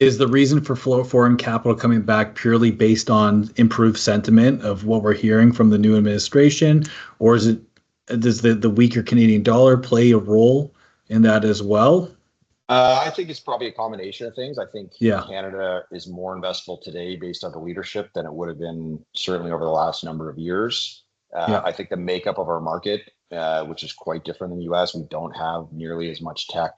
Is the reason for foreign capital coming back purely based on improved sentiment of what we're hearing from the new administration, or does the weaker Canadian dollar play a role in that as well? I think it's probably a combination of things. I think Yeah. Canada is more investable today based on the leadership than it would have been certainly over the last number of years. Yeah. I think the makeup of our market, which is quite different than the US, we don't have nearly as much tech.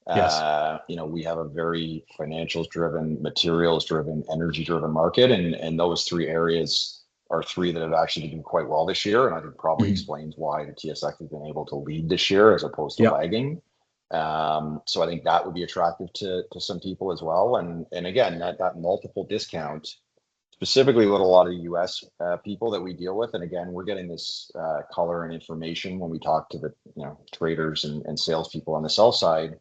Yes. We have a very financials driven, materials driven, energy driven market. And those three areas are three that have actually been doing quite well this year. And I think probably explains why the TSX has been able to lead this year as opposed to lagging. So I think that would be attractive to some people as well. And again, that multiple discount, specifically with a lot of the US people that we deal with. And again, we're getting this color and information when we talk to the traders and salespeople on the sell side.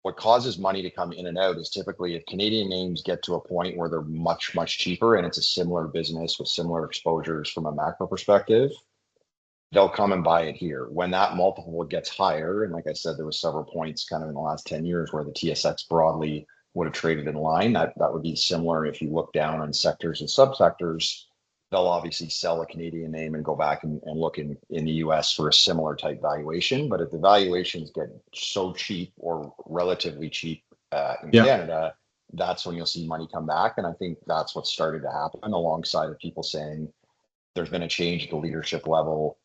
What causes money to come in and out is typically if Canadian names get to a point where they're much, much cheaper and it's a similar business with similar exposures from a macro perspective, they'll come and buy it here. When that multiple gets higher, and like I said, there was several points kind of in the last 10 years where the TSX broadly would have traded in line. That would be similar if you look down on sectors and subsectors. They'll obviously sell a Canadian name and go back and look in the US for a similar type valuation. But if the valuations get so cheap or relatively cheap in Canada, that's when you'll see money come back. And I think that's what started to happen alongside of people saying there's been a change at the leadership level.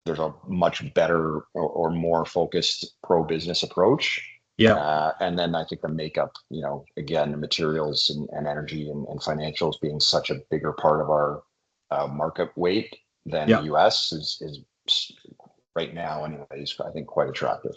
There's a much better or more focused pro-business approach. And then I think the makeup, again, the materials and energy and financials being such a bigger part of our market weight than the US is right now anyways, I think quite attractive.